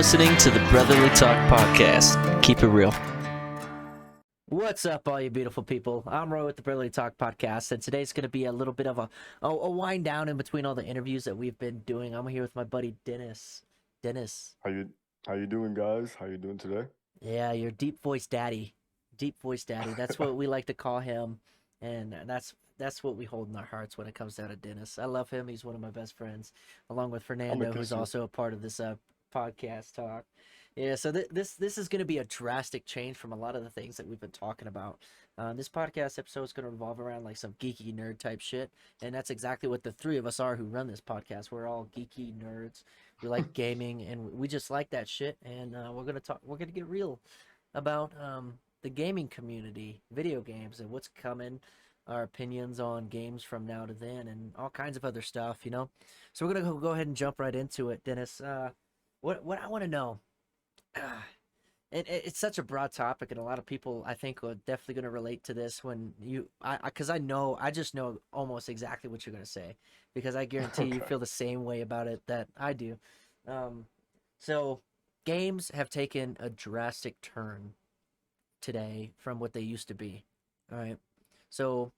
listening to the Brotherly Talk Podcast. Keep it real. What's up, all you beautiful people? I'm Roy with the Brotherly Talk Podcast, and today's going to be a little bit of a wind down in between all the interviews that we've been doing. I'm here with my buddy Dennis. Dennis. How you doing, guys? How you doing today? Yeah, your deep voice daddy. Deep voice daddy. That's what we like to call him, and that's what we hold in our hearts when it comes down to Dennis. I love him. He's one of my best friends, along with I'm gonna Fernando, who's kiss you. also a part of this podcast talk. Yeah, so this is going to be a drastic change from a lot of the things that we've been talking about. This podcast episode is going to revolve around like some geeky nerd type shit, and that's exactly what the three of us are who run this podcast. We're all geeky nerds. We like gaming, and we just like that shit. And we're gonna talk. We're gonna get real about the gaming community, video games, and what's coming. Our opinions on games from now to then, and all kinds of other stuff. So we're gonna go ahead and jump right into it, Dennis. What I want to know. It's such a broad topic, and a lot of people I think are definitely going to relate to this when because I just know almost exactly what you're going to say, because I guarantee you Okay. feel the same way about it that I do. Um, so games have taken a drastic turn today from what they used to be. All right, so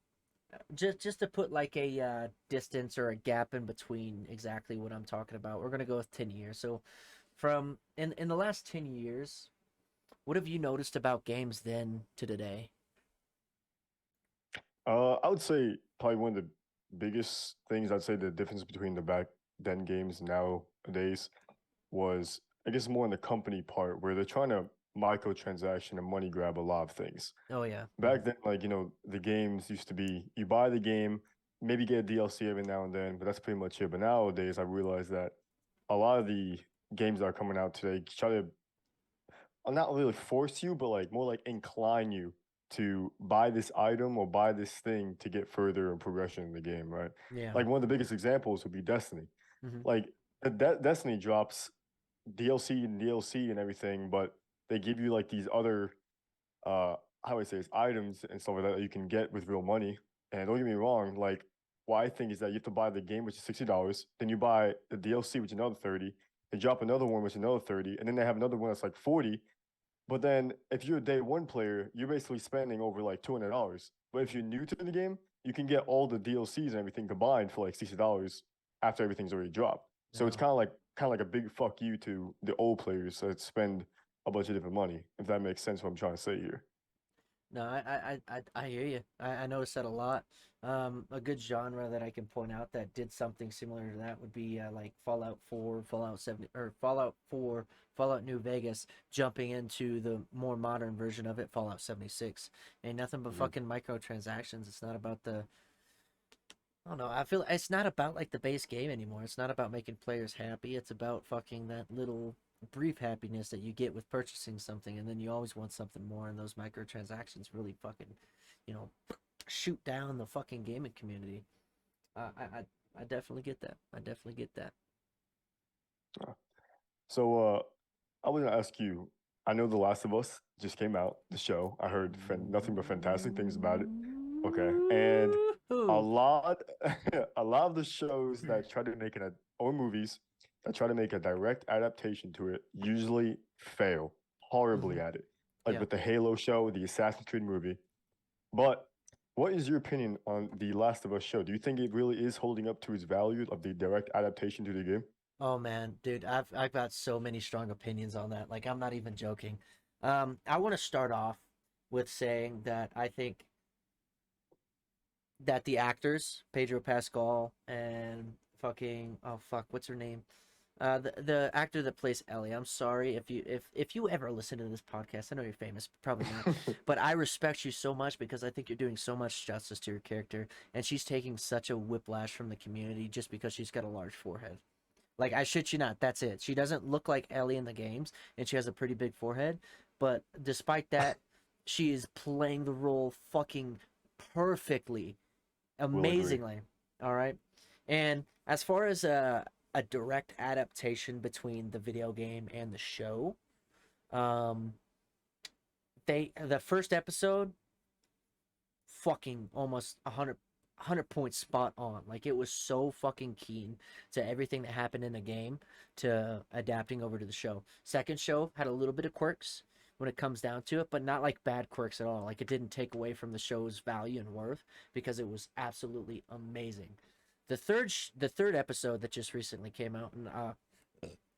just to put like a distance or a gap in between exactly what I'm talking about, we're going to go with 10 years. So from in the last 10 years, what have you noticed about games then to today? I would say probably one of the biggest things I'd say the difference between the back then games nowadays was, I guess, more in the company part where they're trying to microtransaction and money grab a lot of things. Oh yeah. Back then, like, the games used to be you buy the game, maybe get a DLC every now and then, but that's pretty much it. But nowadays, I realize that a lot of the games that are coming out today try to not really force you, but like more like incline you to buy this item or buy this thing to get further in progression in the game, right? Yeah. Like one of the biggest examples would be Destiny. Hmm. Like Destiny drops DLC and everything, but they give you like these other how would I say it's items and stuff like that you can get with real money. And don't get me wrong, like what I think is that you have to buy the game, which is $60, then you buy the DLC, which is another 30, they drop another one, which is another 30, and then they have another one that's like 40. But then if you're a day one player, you're basically spending over like $200. But if you're new to the game, you can get all the DLCs and everything combined for like $60 after everything's already dropped. So it's No. kind of like a big fuck you to the old players that spend a bunch of different money, if that makes sense what I'm trying to say here. No, I hear you. I noticed that a lot. A good genre that I can point out that did something similar to that would be like Fallout 4, Fallout 70, or Fallout 4, Fallout New Vegas, jumping into the more modern version of it, Fallout 76. Ain't nothing but Mhm. fucking microtransactions. It's not about the I don't know. I feel it's not about like the base game anymore. It's not about making players happy. It's about fucking that little brief happiness that you get with purchasing something, and then you always want something more. And those microtransactions really fucking, you know, shoot down the fucking gaming community. I definitely get that. I definitely get that. Uh, So I want to ask you, I know The Last of Us just came out, the show. I heard nothing but fantastic things about it. Okay. And a Ooh. lot a lot of the shows that try to make it or movies that try to make a direct adaptation to it usually fail Hmm. horribly at it. Like Yeah. with the Halo show, the Assassin's Creed movie. But what is your opinion on the Last of Us show? Do you think it really is holding up to its value of the direct adaptation to the game? Oh man, dude, I've got so many strong opinions on that. Like I'm not even joking. I want to start off with saying that I think that the actors, Pedro Pascal and fucking oh fuck, what's her name? The actor that plays Ellie. I'm sorry if you ever listen to this podcast. I know you're famous, probably not, but I respect you so much because I think you're doing so much justice to your character, and she's taking such a whiplash from the community just because she's got a large forehead. Like I shit you not, that's it. She doesn't look like Ellie in the games, and she has a pretty big forehead. But despite that, she is playing the role fucking perfectly, Will agree. amazingly. All right. And as far as a direct adaptation between the video game and the show, um, the first episode fucking almost 100. 100 points spot on. Like it was so fucking keen to everything that happened in the game to adapting over to the show. Second show had a little bit of quirks when it comes down to it, but not like bad quirks at all. Like it didn't take away from the show's value and worth because it was absolutely amazing. The third episode that just recently came out, and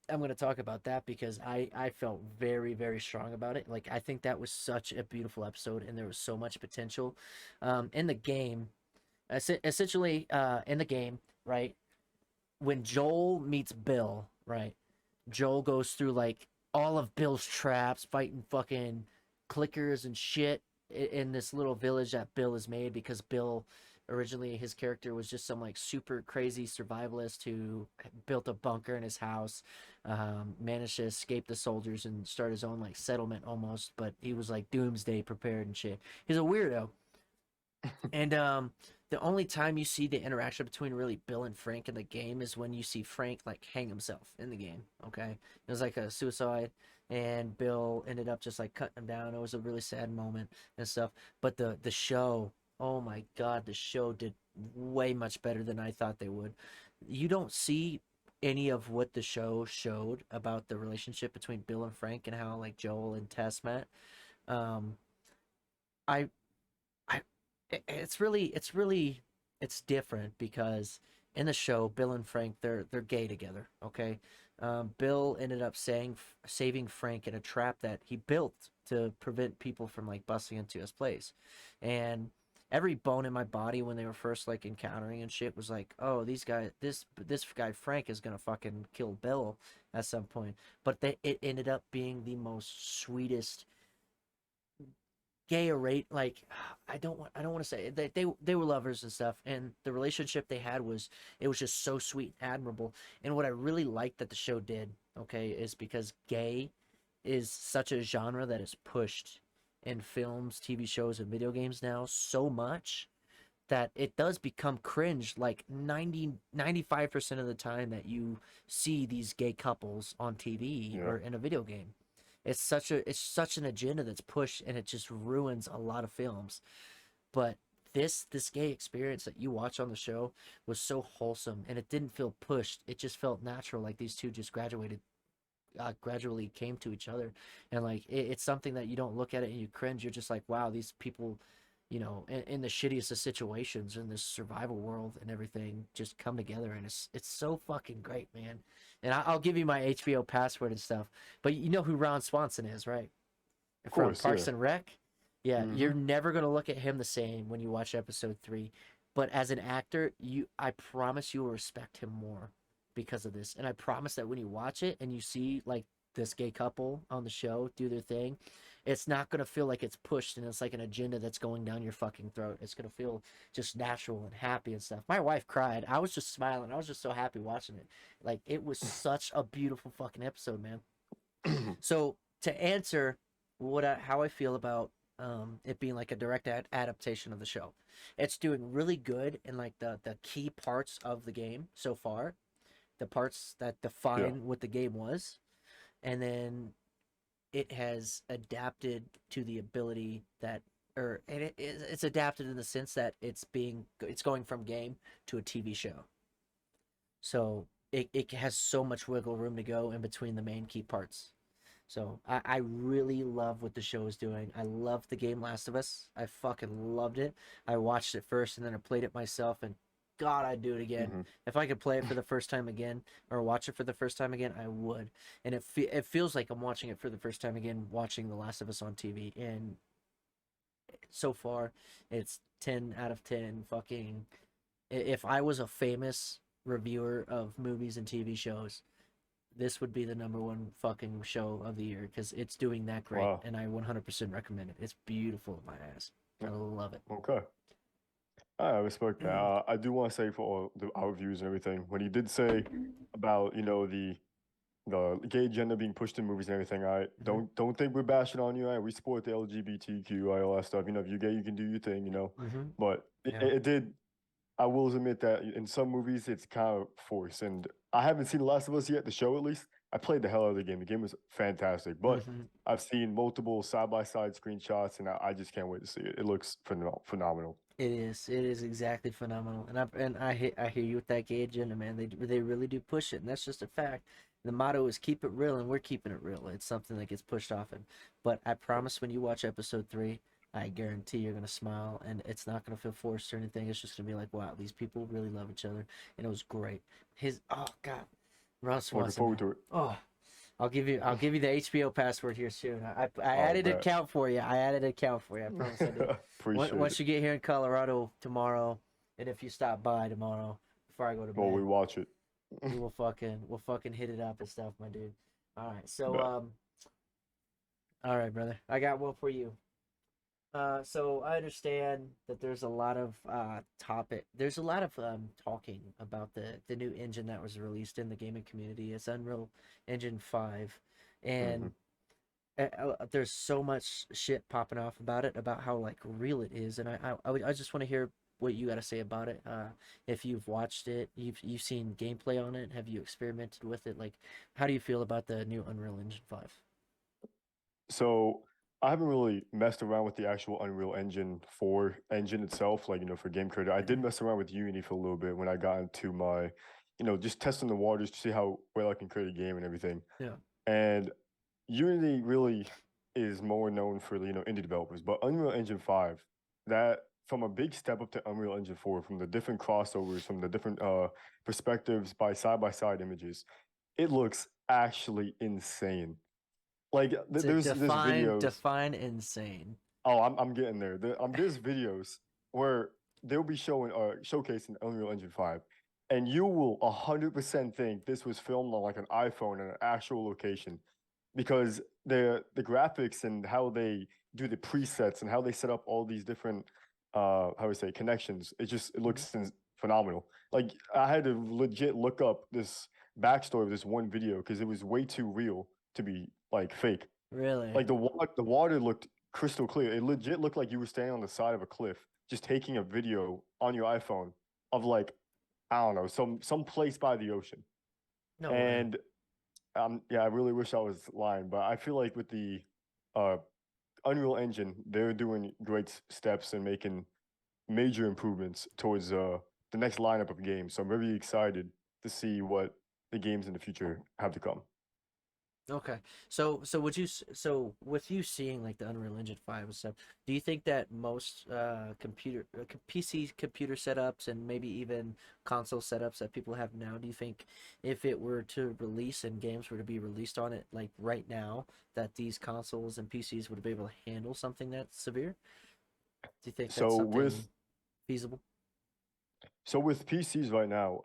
I'm going to talk about that because I felt very, very strong about it. Like I think that was such a beautiful episode, and there was so much potential in the game. Essentially, in the game, right? When Joel meets Bill, right? Joel goes through like all of Bill's traps, fighting fucking clickers and shit in this little village that Bill has made because Bill originally his character was just some like super crazy survivalist who built a bunker in his house, managed to escape the soldiers and start his own like settlement almost, but he was like doomsday prepared and shit. He's a weirdo. And the only time you see the interaction between really Bill and Frank in the game is when you see Frank like hang himself in the game. Okay, it was like a suicide, and Bill ended up just like cutting him down. It was a really sad moment and stuff. But the show, oh my god, the show did way much better than I thought they would. You don't see any of what the show showed about the relationship between Bill and Frank and how like Joel and Tess met. Um, I I it's different because in the show Bill and Frank they're gay together. Okay, Bill ended up saving Frank in a trap that he built to prevent people from like busting into his place, and every bone in my body when they were first like encountering and shit was like, oh, these guys, this guy Frank is gonna fucking kill Bill at some point. But it ended up being the most sweetest gay or rate like I don't want to say it. They were lovers and stuff, and the relationship they had was it was just so sweet and admirable. And what I really liked that the show did, okay, is because gay is such a genre that is pushed in films, TV shows, and video games now so much that it does become cringe like 95% of the time that you see these gay couples on TV Yeah. or in a video game. It's such an agenda that's pushed, and it just ruins a lot of films. But this gay experience that you watch on the show was so wholesome, and it didn't feel pushed. It just felt natural, like these two just gradually came to each other, and like it's something that you don't look at it and you cringe. You're just like, wow, these people, in the shittiest of situations in this survival world and everything, just come together, and it's so fucking great, man. And I'll give you my HBO password and stuff. But you know who Ron Swanson is, right? Of From course, yeah. Parks and Rec. Yeah, Mm-hmm. you're never gonna look at him the same when you watch episode 3. But as an actor, I promise you will respect him more because of this. And I promise that when you watch it and you see like this gay couple on the show do their thing, it's not gonna feel like it's pushed and it's like an agenda that's going down your fucking throat. It's gonna feel just natural and happy and stuff. My wife cried. I was just smiling. I was just so happy watching it. Like it was such a beautiful fucking episode, man. So to answer how I feel about it being like a direct adaptation of the show, it's doing really good in like the key parts of the game so far, the parts that Yeah. define what the game was, and then it has adapted to the ability that or and it's adapted in the sense that it's going from game to a TV show. So it has so much wiggle room to go in between the main key parts. So I really love what the show is doing. I love the game Last of Us. I fucking loved it. I watched it first and then I played it myself, and God, I'd do it again. Mm-hmm. If I could play it for the first time again or watch it for the first time again, I would. And it feels like I'm watching it for the first time again, watching The Last of Us on TV. And so far, it's 10 out of 10. Fucking, if I was a famous reviewer of movies and TV shows, this would be the number one fucking show of the year because it's doing that great, Wow. and I 100% recommend it. It's beautiful, my ass. I love it. Okay. I respect that. I do want to say for all our views and everything, when you did say about the gay agenda being pushed in movies and everything, I Mhm, don't think we're bashing on you. We support the LGBTQ, all that stuff. If you're gay, you can do your thing. mhm. But Yeah. it did. I will admit that in some movies it's kind of forced, and I haven't seen The Last of Us yet, the show at least. I played the hell out of the game. The game was fantastic, but Hmm. I've seen multiple side-by-side screenshots, and I just can't wait to see it. It looks phenomenal. It is. It is exactly phenomenal, I hear you with that Gage in, man. They really do push it, and that's just a fact. The motto is keep it real, and we're keeping it real. It's something that gets pushed often, but I promise when you watch episode 3, I guarantee you're gonna smile, and it's not gonna feel forced or anything. It's just gonna be like, wow, these people really love each other, and it was great. Oh God, Ron Looking Swanson, forward man. to it. Oh, I'll give you the HBO password here soon. I Oh, added an bet. account for you. I added an account for you. I promise I did. Appreciate it. Once you get here in Colorado tomorrow, and if you stop by tomorrow before I go to Well, we bed, watch it. we'll fucking hit it up and stuff, my dude. All right, so Bet. all right, brother, I got one for you. So I understand that there's a lot of there's a lot of talking about the new engine that was released in the gaming community. It's Unreal Engine 5, Hmm. and there's so much shit popping off about it, about how like real it is, and I just want to hear what you got to say about it. If you've watched it, you've seen gameplay on it, have you experimented with it? Like, how do you feel about the new Unreal Engine 5? So I haven't really messed around with the actual Unreal Engine 4 engine itself, like, for game creator. I did mess around with Unity for a little bit when I got into my, just testing the waters to see how well I can create a game and everything. Yeah. And Unity really is more known for, indie developers, but Unreal Engine 5, that from a big step up to Unreal Engine 4, from the different crossovers, from the different perspectives by side images, it looks actually insane. Like To there's define videos. define insane. Oh, I'm getting there. There's videos where they'll be showcasing Unreal Engine 5, and you will 100% think this was filmed on like an iPhone in an actual location, because the graphics and how they do the presets and how they set up all these different how do we say connections. It Mhm. looks phenomenal. Like I had to legit look up this backstory of this one video because it was way too real to be like fake. Really? Like the water looked crystal clear. It legit looked like you were standing on the side of a cliff, just taking a video on your iPhone of like, I don't know, some place by the ocean. No way. And yeah, I really wish I was lying, but I feel like with the uh Unreal Engine, they're doing great steps and making major improvements towards the next lineup of games. So I'm very excited to see what the games in the future have to come. Okay. So with you seeing like the Unreal Engine 5 and stuff, do you think that most PC computer setups and maybe even console setups that people have now, do you think if it were to release and games were to be released on it like right now, that these consoles and PCs would be able to handle something that severe? Do you think that's So something feasible? So with PCs right now,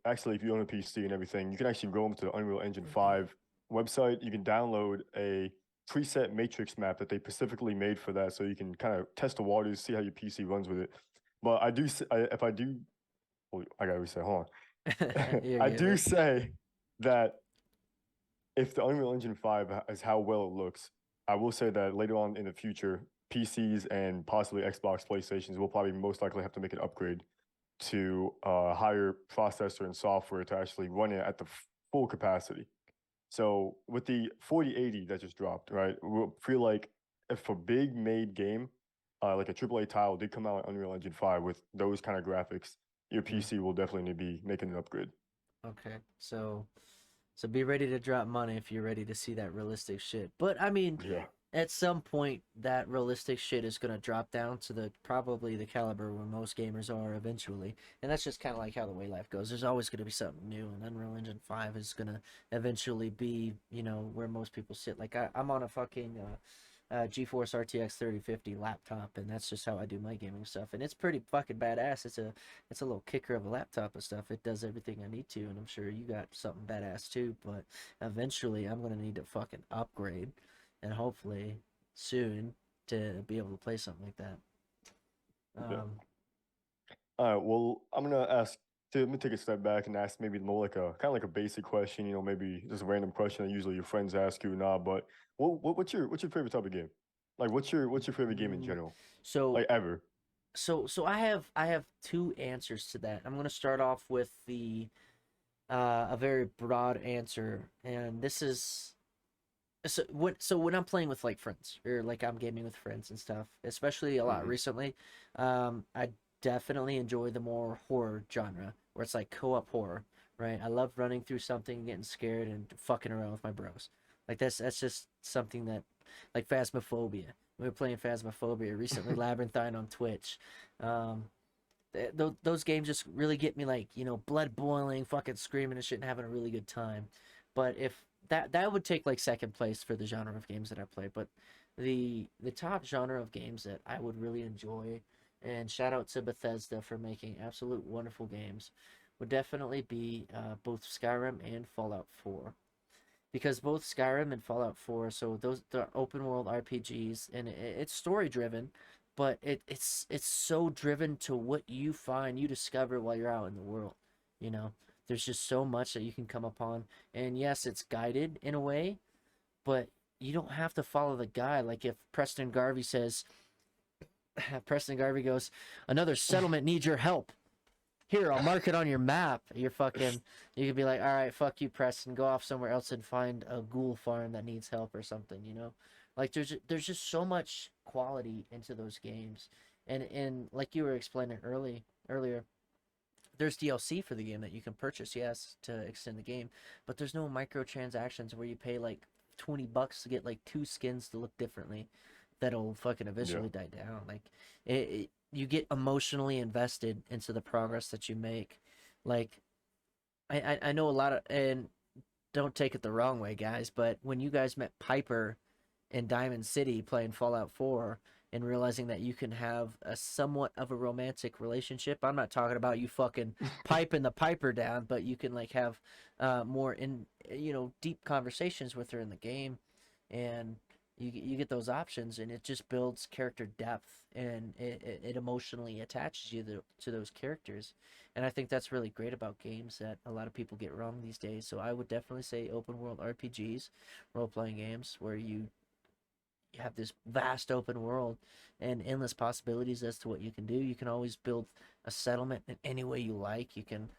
actually, if you own a PC and everything, you can actually go into the Unreal Engine 5 website. You can download a preset matrix map that they specifically made for that, so you can kind of test the waters, see how your PC runs with it. But if I do, well, I gotta reset. Hold on. You're I good, do man. say that if the Unreal Engine 5 is how well it looks, I will say that later on in the future, PCs and possibly Xbox, PlayStations will probably most likely have to make an upgrade to a higher processor and software to actually run it at the full capacity. So with the 4080 that just dropped, right, we feel like if a big made game, like a AAA title did come out on Unreal Engine 5 with those kind of graphics, your Yeah. PC will definitely need to be making an upgrade. Okay. So be ready to drop money if you're ready to see that realistic shit. But I mean, Yeah. at some point that realistic shit is gonna drop down to the probably the caliber where most gamers are eventually. And that's just kinda like how the way life goes. There's always gonna be something new, and Unreal Engine 5 is gonna eventually be, where most people sit. Like I'm on a fucking GeForce RTX 3050 laptop, and that's just how I do my gaming stuff. And it's pretty fucking badass. It's a little kicker of a laptop and stuff. It does everything I need to, and I'm sure you got something badass too. But eventually, I'm gonna need to fucking upgrade, and hopefully soon to be able to play something like that. Yeah. Um, All right. Well, let me take a step back and ask maybe more like a kind of like a basic question, maybe just a random question that usually your friends ask you or not. But what's your favorite type of game? Like what's your favorite game in mm, general? so Like ever? so I have two answers to that. I'm gonna start off with a very broad answer, and this is so when I'm playing with like friends or like I'm gaming with friends and stuff, especially a lot Hmm. recently, I definitely enjoy the more horror genre where it's like co-op horror, right? I love running through something, getting scared, and fucking around with my bros. Like that's just something that, like Phasmophobia. We were playing Phasmophobia recently, Labyrinthine on Twitch. Um, those games just really get me, like, blood boiling, fucking screaming and shit, and having a really good time. But if that would take like second place for the genre of games that I play. But the top genre of games that I would really enjoy, and shout out to Bethesda for making absolute wonderful games, would definitely be both Skyrim and Fallout 4. Because both Skyrim and Fallout 4, so those the open world RPGs, and it's story driven, but it's so driven to what you discover while you're out in the world. You know, there's just so much that you can come upon, and yes, it's guided in a way, but you don't have to follow the guide. Like if Preston Garvey says, Preston Garvey goes, another settlement needs your help. Here, I'll mark it on your map. You could be like, all right, fuck you, Preston. Go off somewhere else and find a ghoul farm that needs help or something. Like there's just so much quality into those games, and like you were explaining earlier, there's DLC for the game that you can purchase, yes, to extend the game, but there's no microtransactions where you pay like $20 to get like two skins to look differently that'll fucking Yeah. eventually die down. Like you get emotionally invested into the progress that you make. Like I know a lot of, and don't take it the wrong way, guys, but when you guys met Piper in Diamond City playing Fallout 4 and realizing that you can have a somewhat of a romantic relationship. I'm not talking about you fucking piping the Piper down, but you can like have more deep conversations with her in the game, and you get those options, and it just builds character depth, and it emotionally attaches you to those characters. And I think that's really great about games that a lot of people get wrong these days. So I would definitely say open world RPGs, role playing games where you have this vast open world and endless possibilities as to what you can do. You can always build a settlement in any way you like. You can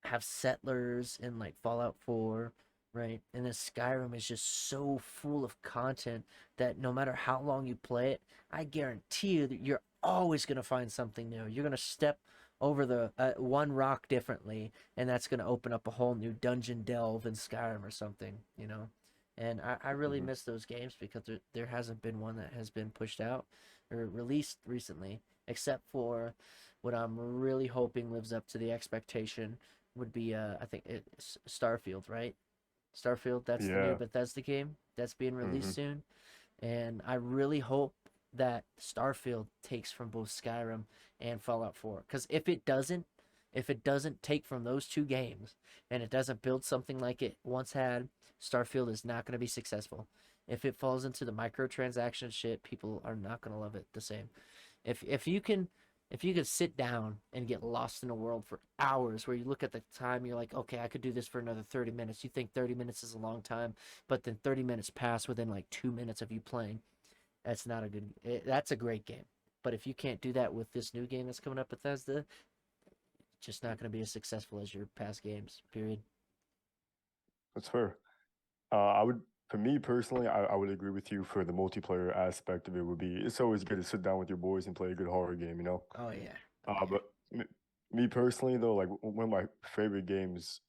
have settlers in like Fallout 4, right? And then Skyrim is just so full of content that no matter how long you play it, I guarantee you that you're always going to find something new. You're going to step over the one rock differently, and that's going to open up a whole new dungeon delve in Skyrim or something. And I really Hmm. miss those games because there hasn't been one that has been pushed out or released recently, except for what I'm really hoping lives up to the expectation would be I think it's Starfield, right? Starfield, that's the new Yeah. Bethesda game that's being Hmm. released soon, and I really hope that Starfield takes from both Skyrim and Fallout 4. Because if it doesn't take from those two games, and it doesn't build something like it once had, Starfield is not going to be successful. If it falls into the microtransaction shit, people are not going to love it the same. If you could sit down and get lost in a world for hours where you look at the time, you're like, okay, I could do this for another 30 minutes. You think 30 minutes is a long time, but then 30 minutes pass within like 2 minutes of you playing. That's a great game. But if you can't do that with this new game that's coming up, Bethesda, it's just not going to be as successful as your past games, period. That's fair. I would, for me personally, I would agree with you for the multiplayer aspect of it. Would be it's always good to sit down with your boys and play a good horror game, you know. Oh, yeah. Oh, yeah. But me personally though, like one of my favorite games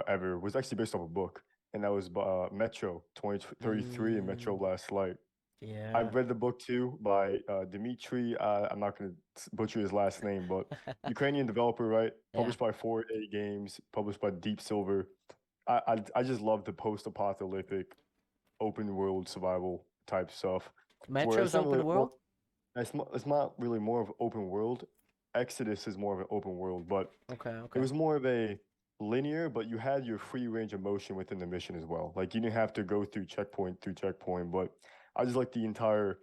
ever was actually based off a book, and that was Metro 2033 and Metro Mm, Last Light. yeah. I've read the book too by Dmitry. I'm not going to butcher his last name, but Ukrainian developer, right? Yeah. Published by 4A Games, published by Deep Silver. I just love the post-apocalyptic open world survival type stuff, where Metro's it's not really open well, world? it's not really more of open world. Exodus is more of an open world, but Okay, it okay. was more of a linear, but you had your free range of motion within the mission as well. Like you didn't have to go through checkpoint, but I just like the entire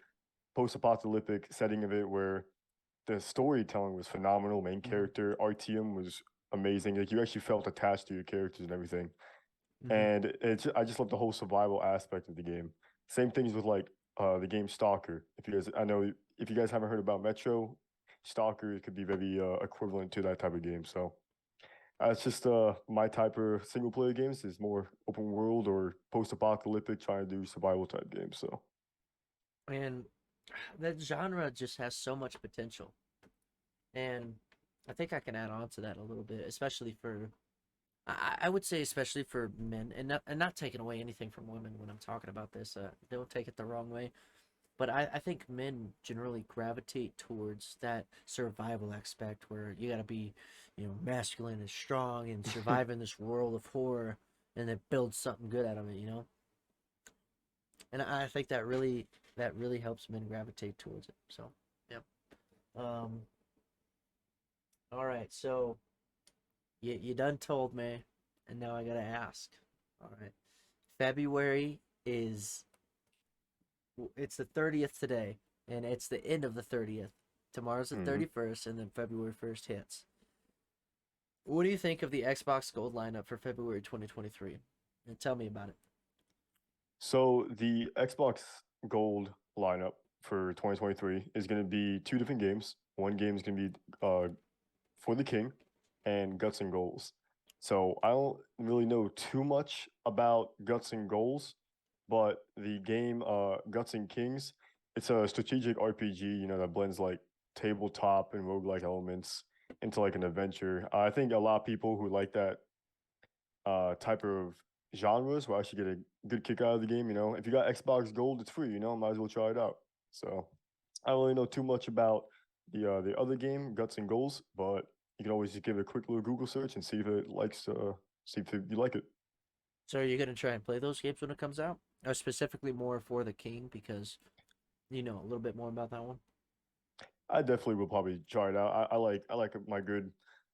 post-apocalyptic setting of it where the storytelling was phenomenal. Main Hmm. character Artyom was amazing. Like you actually felt attached to your characters and everything. Hmm. And I just love the whole survival aspect of the game. Same things with like the game Stalker. If you guys I know if you guys haven't heard about Metro, Stalker could be very equivalent to that type of game. So It's just my type of single player games is more open world or post apocalyptic, trying to do survival type games. So And that genre just has so much potential. And I think I can add on to that a little bit, especially for I would say especially for men, and not taking away anything from women when I'm talking about this. Don't take it the wrong way, but I think men generally gravitate towards that survival aspect where you got to be, masculine and strong and survive in this world of horror, and then build something good out of it. And I think that really helps men gravitate towards it. So, yeah. Um. All right. So you done told me, and now I gotta ask. All right. February is it's the 30th today, and it's the end of the 30th. Tomorrow's the mhm. 31st, and then February 1st hits. What do you think of the Xbox Gold lineup for February 2023? And tell me about it. So the Xbox Gold lineup for 2023 is going to be two different games. One game is going to be For the King and Guts and Goals. So I don't really know too much about Guts and Goals, but the game Guts and Kings, it's a strategic RPG, that blends like tabletop and roguelike elements into like an adventure. I think a lot of people who like that type of genres will actually get a good kick out of the game. If you got Xbox Gold, it's free. Might as well try it out. So I don't really know too much about the other game, Guts and Goals, but you can always just give it a quick little Google search and see if you like it. So are you gonna try and play those games when it comes out, or specifically more for the King because you know a little bit more about that one? I definitely will probably try it out. I like my good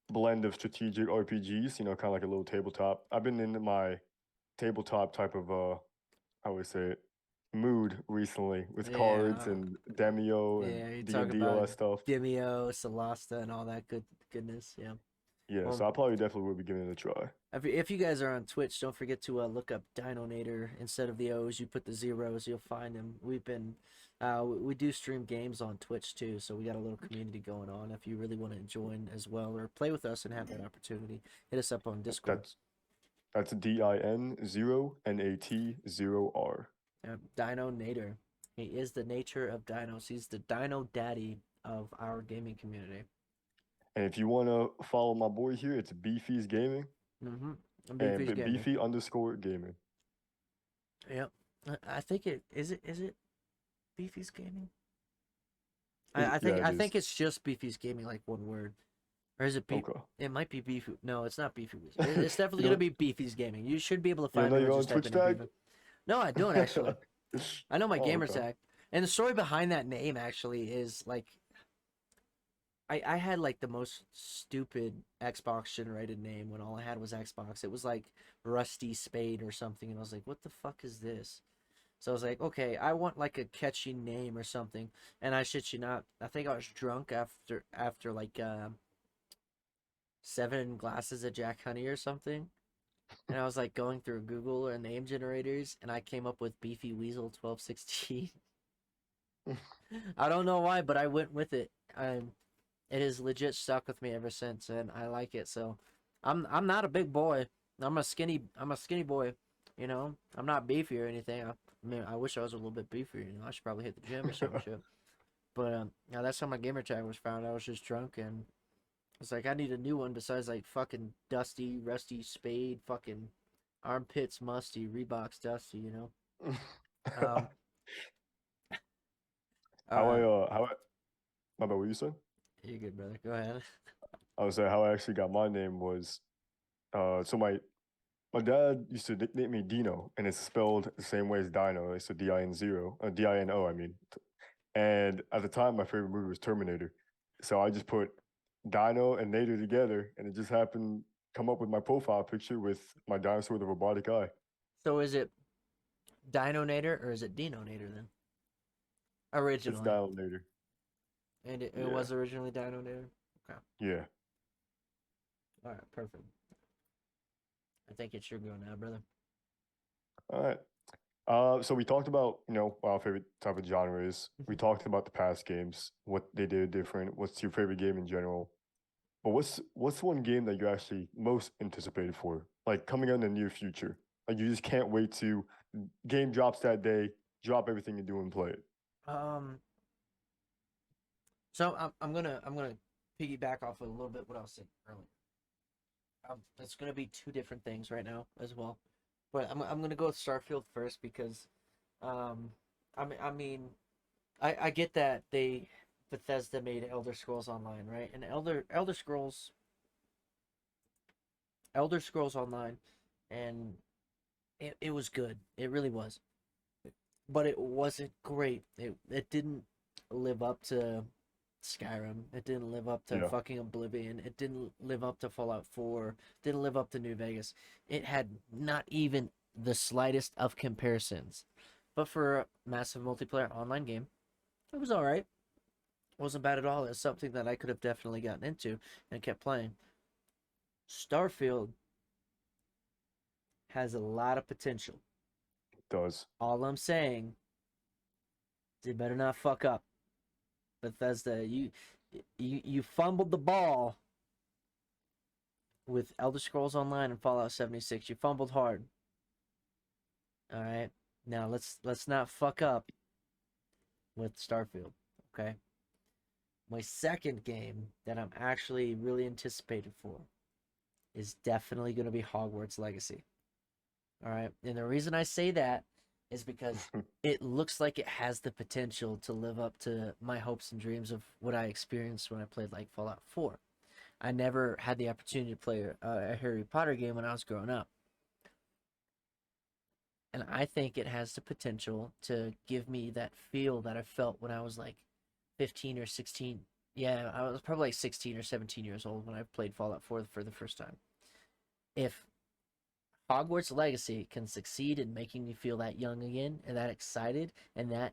blend of strategic RPGs. Kind of like a little tabletop. I've been into my tabletop type of I would say mood recently with cards Yeah, and Demio and yeah. You D talk and D, all about that stuff. Demio, Solasta, and all that goodness. Yeah. Yeah, Well, so I probably definitely will be giving it a try. if you guys are on Twitch, don't forget to look up Dinonator instead of the O's. You put the zeros, you'll find him. We do stream games on Twitch too, so we got a little community going on. If you really want to join as well or play with us and have that opportunity, hit us up on Yep, Discord. that's DIN0NAT0R. Dinonator. He is the nature of dinos. He's the Dino Daddy of our gaming community. And if you want to follow my boy here, it's Beefy's Gaming Mm-hmm. and Beefy's Gaming. Beefy_gaming. Yep. I think it is it Beefy's Gaming? Yeah, it I is. think it's just Beefy's Gaming, like one word, or is it Beef? Okay. It might be Beefy. No, it's not Beefy. It's you definitely gonna don't be Beefy's Gaming. You should be able to you don't find know me by your own just Twitch typing in tag? Beefy. No, I don't actually. I know my Oh, gamer okay. tag, and the story behind that name actually is like I had like the most stupid Xbox generated name when all I had was Xbox. It was like Rusty Spade or something, and I was like, what the fuck is this? So I was like, okay, I want like a catchy name or something. And I shit you not, I think I was drunk after like 7 glasses of Jack Honey or something. And I was like going through Google or name generators, and I came up with Beefy Weasel 1216. I don't know why, but I went with it. It has legit stuck with me ever since, and I like it. So, I'm not a big boy. I'm a skinny boy. I'm not beefy or anything. I mean, I wish I was a little bit beefier. I should probably hit the gym or some shit. But yeah, that's how my gamer tag was found. I was just drunk, and it's like I need a new one besides like fucking Dusty, Rusty, Spade, fucking Armpits, Musty, Reeboks, Dusty. Um, how I uh, how I my bad, what you said? you're good, brother. Go ahead. I was saying how I actually got my name was so my dad used to nickname me Dino, and it's spelled the same way as Dino. It's a Dino, I mean. And at the time, my favorite movie was Terminator. So I just put Dino and Nader together, and it just happened come up with my profile picture with my dinosaur with a robotic eye. So is it Dinonator or is it Dinonator then? It's Originally. Dino Nader. And it Yeah, was originally Dinonator? Okay. yeah. Alright, perfect. I think it's your go now, brother. All right. So we talked about, what our favorite type of genre is. We talked about the past games, what they did different. What's your favorite game in general? But what's one game that you're actually most anticipated for? Like coming out in the near future. Like you just can't wait to game drops that day, drop everything you do and play it. Um, so I'm gonna piggyback off of a little bit what I was saying earlier. It's gonna be two different things right now as well, but I'm gonna go with Starfield first because, um, I mean, I get that Bethesda made Elder Scrolls Online, right? And Elder Scrolls Online, and it was good. It really was, but it wasn't great. It didn't live up to Skyrim. It didn't live up to Yeah. fucking Oblivion. It didn't live up to Fallout 4. Didn't live up to New Vegas. It had not even the slightest of comparisons. But for a massive multiplayer online game, it was all right. It wasn't bad at all. It's something that I could have definitely gotten into and kept playing. Starfield has a lot of potential. It does. All I'm saying, they better not fuck up. Bethesda, you fumbled the ball with Elder Scrolls Online and Fallout 76. You fumbled hard. All right. Now let's not fuck up with Starfield, okay? My second game that I'm actually really anticipated for is definitely going to be Hogwarts Legacy. All right? And the reason I say that is because it looks like it has the potential to live up to my hopes and dreams of what I experienced when I played like Fallout 4. I never had the opportunity to play a Harry Potter game when I was growing up. And I think it has the potential to give me that feel that I felt when I was like 15 or 16. Yeah, I was probably like 16 or 17 years old when I played Fallout 4 for the first time. If Hogwarts Legacy can succeed in making me feel that young again and that excited and that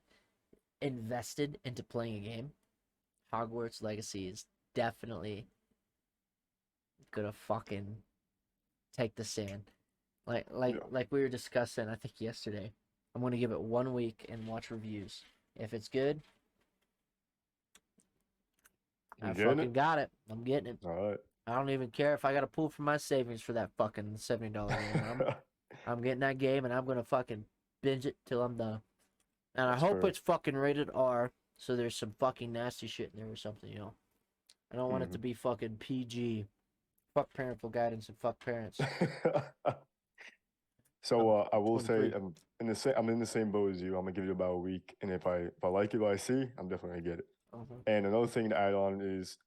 invested into playing a game, Hogwarts Legacy is definitely gonna fucking take the stand. Yeah. Like we were discussing, I think yesterday. I'm gonna give it 1 week and watch reviews. If it's good, You I getting fucking it? got it. I'm getting it. All right. I don't even care if I gotta pull from my savings for that fucking $70 game. I'm getting that game and I'm gonna fucking binge it till I'm done. And I That's hope fair. it's fucking rated R, so there's some fucking nasty shit in there or something. I don't want it to Mhm. be fucking PG. Fuck parental guidance and fuck parents. So I'm I will say 23. I'm in the same boat as you. I'm gonna give it about a week, and if I like it, what I see, I'm definitely gonna get it. Uh-huh. And another thing to add on is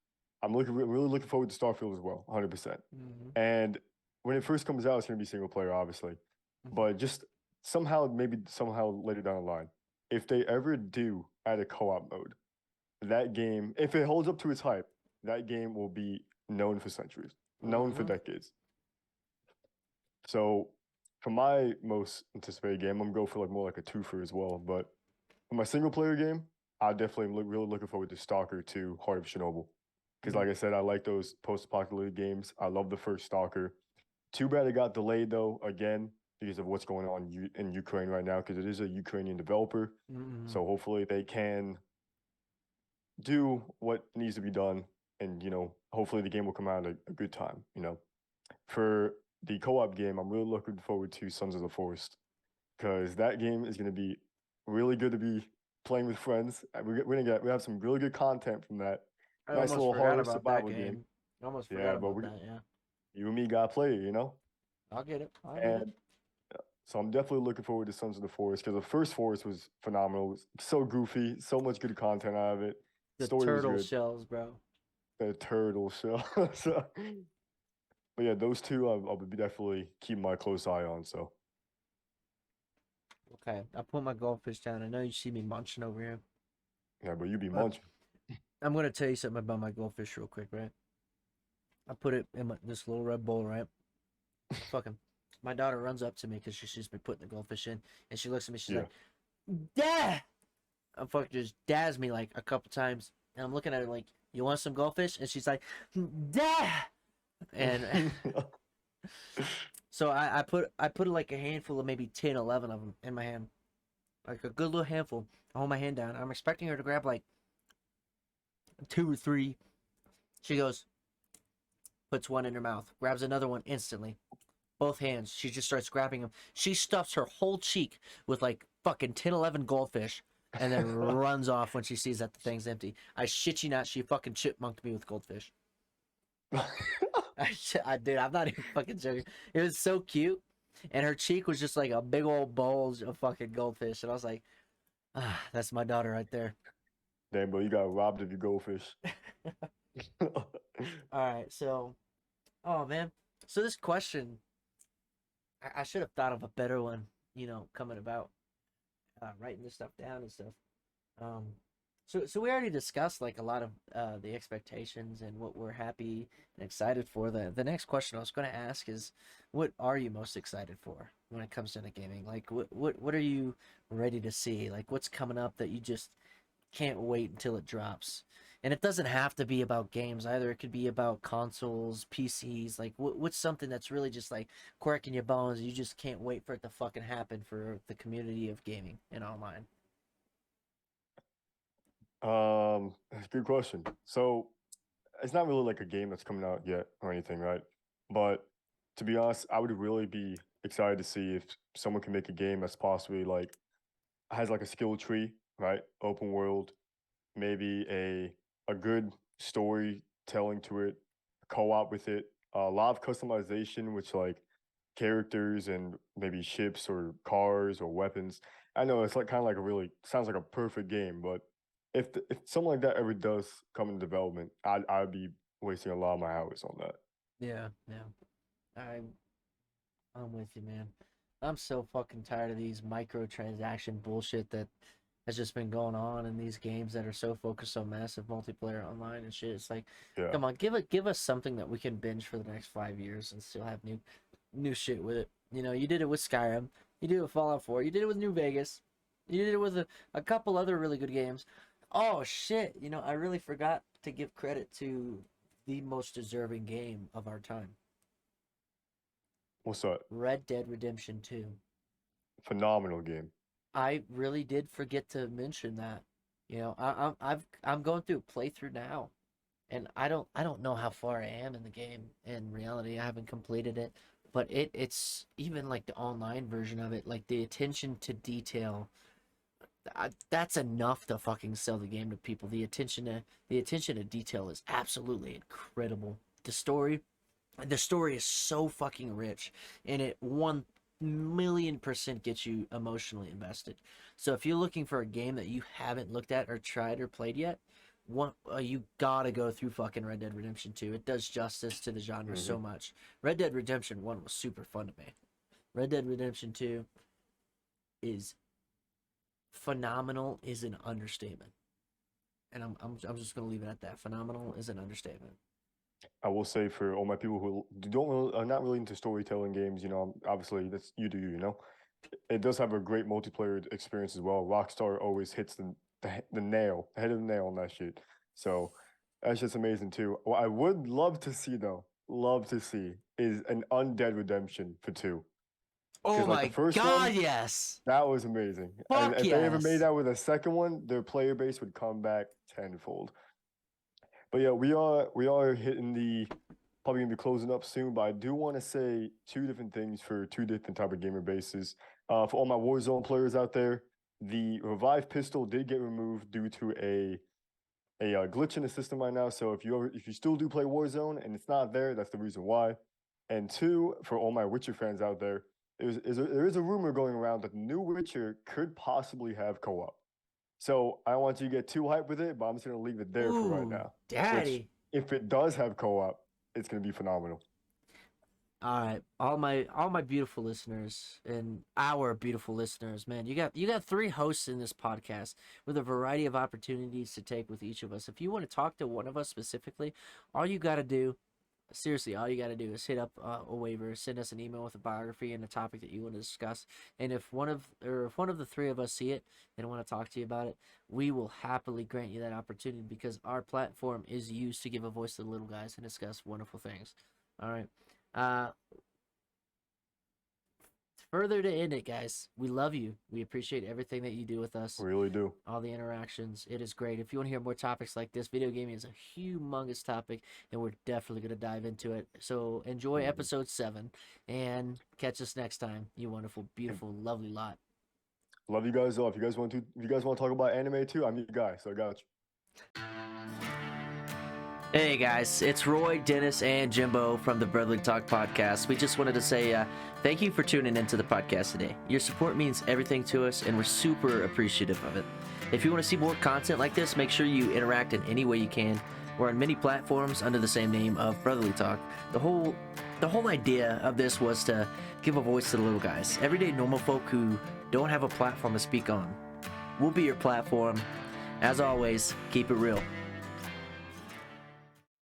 really looking forward to Starfield as well, 100%. Mm-hmm. And when it first comes out, it's gonna be single player, obviously, but just somehow later down the line, if they ever do add a co-op mode, that game, if it holds up to its hype, that game will be known for centuries, known for Mm-hmm. decades. So for my most anticipated game, I'm gonna go for like more like a twofer as well. But for my single player game, I definitely am really looking forward to Stalker 2, Heart of Chernobyl. Because like I said, I like those post-apocalyptic games. I love the first Stalker. Too bad it got delayed though, again, because of what's going on in Ukraine right now, because it is a Ukrainian developer. Mm-hmm. So hopefully they can do what needs to be done, and hopefully the game will come out at a good time. For the co-op game, I'm really looking forward to Sons of the Forest because that game is going to be really good to be playing with friends. We have some really good content from that. I Nice almost little forgot horror about that survival game. game. I almost Yeah, forgot but about that, yeah. you and me gotta play it. I'll get it. I'll get it. And so I'm definitely looking forward to Sons of the Forest because the first Forest was phenomenal. It was so goofy, so much good content out of it. The Story was turtle good. shells, bro. The turtle shell. So, but yeah, those two I'll be definitely keeping my close eye on. So Okay, I put my goldfish down. I know you see me munching over here. yeah, but you be But munching. I'm gonna tell you something about my goldfish real quick, right? I put it in this little red bowl, right? Fucking, my daughter runs up to me because she sees me putting the goldfish in, and she looks at me. She's Yeah. like, "Dad!" I fucking just dads me like a couple times, and I'm looking at her like, "You want some goldfish?" And she's like, "Dad!" And so I put like a handful of maybe 10, 11 of them in my hand, like a good little handful. I hold my hand down. I'm expecting her to grab like 2 or 3. She goes, puts one in her mouth, grabs another one instantly. Both hands. She just starts grabbing them. She stuffs her whole cheek with like fucking 10, 11 goldfish and then runs off when she sees that the thing's empty. I shit you not, she fucking chipmunked me with goldfish. Dude, I'm not even fucking joking. It was so cute. And her cheek was just like a big old bulge of fucking goldfish. And I was like, ah, that's my daughter right there. Damn, bro, you got robbed of your goldfish. All right, so, oh man. So this question, I should have thought of a better one, coming about writing this stuff down and stuff. Um, so we already discussed like a lot of the expectations and what we're happy and excited for. The next question I was going to ask is, what are you most excited for when it comes to the gaming? Like, what are you ready to see? Like, what's coming up that you just can't wait until it drops? And it doesn't have to be about games either. It could be about consoles, PCs. Like, what's something that's really just like quirking your bones? You just can't wait for it to fucking happen for the community of gaming and online. That's a good question. So it's not really like a game that's coming out yet or anything, right? But to be honest, I would really be excited to see if someone can make a game that's possibly like has like a skill tree, right? Open world, maybe a good story telling to it, co-op with it, a lot of customization, which like characters and maybe ships or cars or weapons. I know it's like kind of like a really sounds like a perfect game, but if something like that ever does come in development, I'd be wasting a lot of my hours on that. Yeah, yeah. I'm I'm with you, man. I'm so fucking tired of these microtransaction bullshit that has just been going on in these games that are so focused on massive multiplayer online and shit. It's like, Yeah. come on, give us something that we can binge for the next 5 years and still have new shit with it. You did it with Skyrim, you did it with Fallout 4, you did it with New Vegas, you did it with a couple other really good games. Oh shit, I really forgot to give credit to the most deserving game of our time. What's that? Red Dead Redemption 2. Phenomenal game. I really did forget to mention that. I'm going through a playthrough now, and I don't know how far I am in the game. In reality, I haven't completed it, but it's even like the online version of it, like the attention to detail. That's enough to fucking sell the game to people. The attention to detail is absolutely incredible. The story is so fucking rich, and it 1,000,000% gets you emotionally invested. So if you're looking for a game that you haven't looked at or tried or played yet, you gotta go through fucking Red Dead Redemption 2. It does justice to the genre Hmm. so much. Red Dead Redemption 1 was super fun to me. Red Dead Redemption 2 is phenomenal is an understatement. And I'm just gonna leave it at that. Phenomenal is an understatement. I will say for all my people who don't really, are not really into storytelling games, obviously that's you do you. It does have a great multiplayer experience as well. Rockstar always hits the nail, the head of the nail on that shit. So that's just amazing too. What I would love to see though, love to see is an Undead Redemption for two. Oh Because like the my first god, one, yes! that was amazing. And Fuck if they ever made yes! that with a second one, their player base would come back tenfold. But yeah, we are hitting the probably gonna be closing up soon, but I do want to say two different things for two different type of gamer bases. For all my Warzone players out there, the revive pistol did get removed due to a glitch in the system right now. So if you still do play Warzone and it's not there, that's the reason why. And two, for all my Witcher fans out there, there is a rumor going around that the new Witcher could possibly have co-op. So I don't want you to get too hyped with it, but I'm just gonna leave it there for right Ooh, now. Which, daddy. if it does have co-op, it's gonna be phenomenal. All right, all my beautiful listeners and our beautiful listeners, man. You got three hosts in this podcast with a variety of opportunities to take with each of us. If you want to talk to one of us specifically, all you got to do, seriously, all you got to do is hit up a waiver, send us an email with a biography and a topic that you want to discuss. And if one of the three of us see it and want to talk to you about it, we will happily grant you that opportunity because our platform is used to give a voice to the little guys and discuss wonderful things. All right. Uh, further to end it, guys, we love you. We appreciate everything that you do with us. We really do. All the interactions. It is great. If you want to hear more topics like this, video gaming is a humongous topic, and we're definitely going to dive into it. So enjoy Mhm. episode 7, and catch us next time, you wonderful, beautiful, lovely lot. Love you guys all. If you guys want to talk about anime too, I'm your guy, so I got you. Hey guys, it's Roy, Dennis, and Jimbo from the Brotherly Talk podcast. We just wanted to say thank you for tuning into the podcast today. Your support means everything to us, and we're super appreciative of it. If you want to see more content like this, make sure you interact in any way you can. We're on many platforms under the same name of Brotherly Talk. The whole idea of this was to give a voice to the little guys, everyday normal folk who don't have a platform to speak on. We'll be your platform. As always, keep it real.